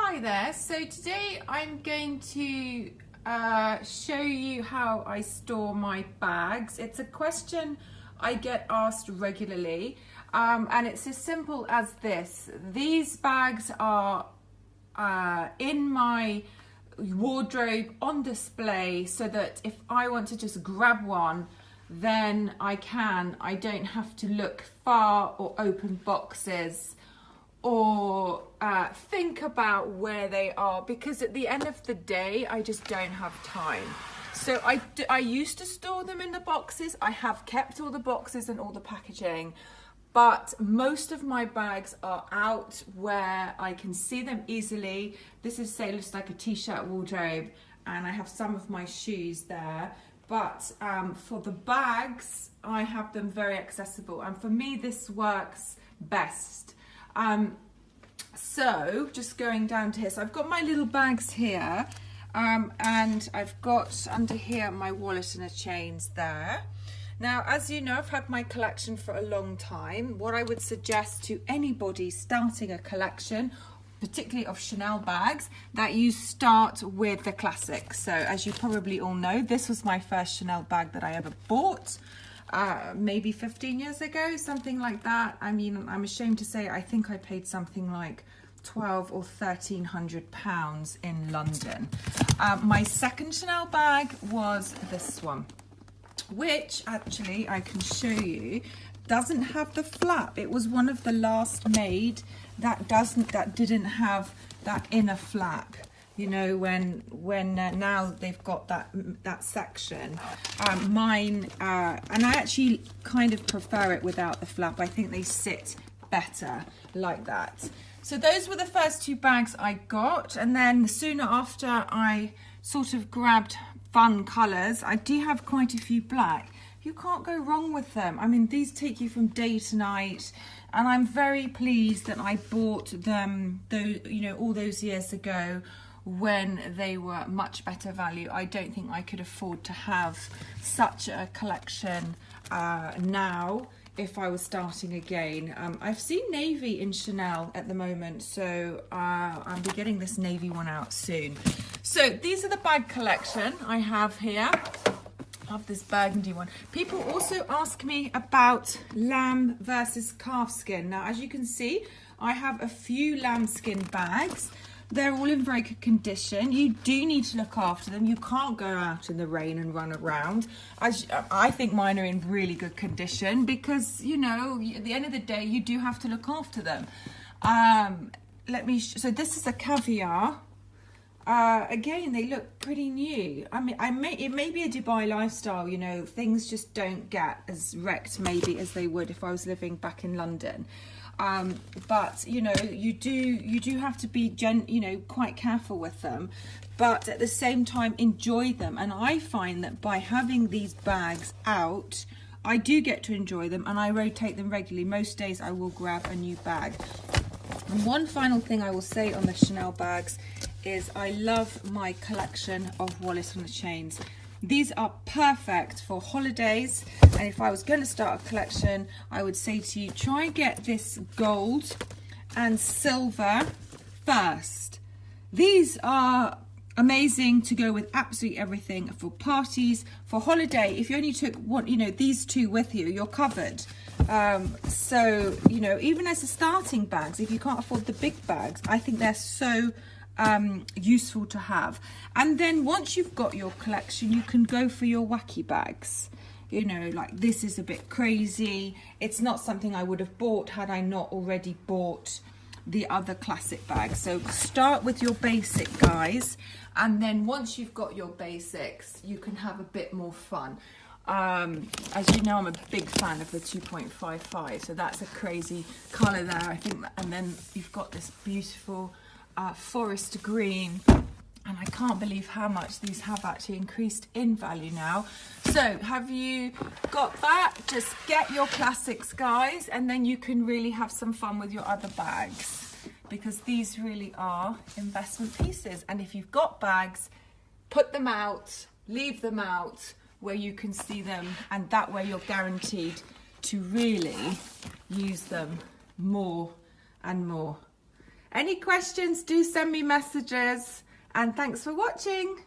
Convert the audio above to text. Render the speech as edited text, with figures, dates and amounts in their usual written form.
Hi there, so today I'm going to show you how I store my bags. It's a question I get asked regularly, and it's as simple as this. These bags are in my wardrobe on display so that if I want to just grab one, then I can. I don't have to look far or open boxes or think about where they are, because at the end of the day I just don't have time. So I used to store them in the boxes. I have kept all the boxes and all the packaging, but most of my bags are out where I can see them easily. This is, say, looks like a t-shirt wardrobe, and I have some of my shoes there. But for the bags, I have them very accessible, and for me this works best. So just going down to here, so I've got my little bags here, and I've got under here my wallet and a chains there. Now, as you know, I've had my collection for a long time. What I would suggest to anybody starting a collection, particularly of Chanel bags, that you start with the classics. So as you probably all know, this was my first Chanel bag that I ever bought. Maybe 15 years ago, something like that. I mean, I'm ashamed to say I think I paid something like 12 or 1300 pounds in London. My second Chanel bag was this one, which actually I can show you doesn't have the flap. It was one of the last made that didn't have that inner flap. You know, when now they've got that section. Mine, and I actually kind of prefer it without the flap. I think they sit better like that. So those were the first two bags I got, and then soon after I sort of grabbed fun colours. I do have quite a few black. You can't go wrong with them. I mean, these take you from day to night, and I'm very pleased that I bought them, all those years ago, when they were much better value. I don't think I could afford to have such a collection now if I was starting again. I've seen navy in Chanel at the moment, so I'll be getting this navy one out soon. So these are the bag collection I have here. I have this burgundy one. People also ask me about lamb versus calf skin. Now, as you can see, I have a few lambskin bags. They're all in very good condition. You do need to look after them. You can't go out in the rain and run around. I think mine are in really good condition because, you know, at the end of the day, you do have to look after them. So this is a caviar. Again, they look pretty new. I mean, it may be a Dubai lifestyle, you know, things just don't get as wrecked maybe as they would if I was living back in London. But you know, you do have to be quite careful with them, but at the same time enjoy them. And I find that by having these bags out, I do get to enjoy them, and I rotate them regularly. Most days I will grab a new bag. And one final thing I will say on the Chanel bags is I love my collection of wallet and chains. These are perfect for holidays, and if I was going to start a collection, I would say to you, try and get this gold and silver first. These are amazing to go with absolutely everything, for parties, for holiday. If you only took these two with you, you're covered. So, you know, even as a starting bags, if you can't afford the big bags, I think they're so useful to have. And then once you've got your collection, you can go for your wacky bags. You know, like this is a bit crazy. It's not something I would have bought had I not already bought the other classic bags. So start with your basic, guys, and then once you've got your basics, you can have a bit more fun. As you know, I'm a big fan of the 2.55, so that's a crazy color there, I think. And then you've got this beautiful forest green, and I can't believe how much these have actually increased in value now. So have you got that? Just get your classics, guys, and then you can really have some fun with your other bags, because these really are investment pieces. And if you've got bags, put them out, leave them out where you can see them, and that way you're guaranteed to really use them more and more. Any questions, do send me messages, and thanks for watching.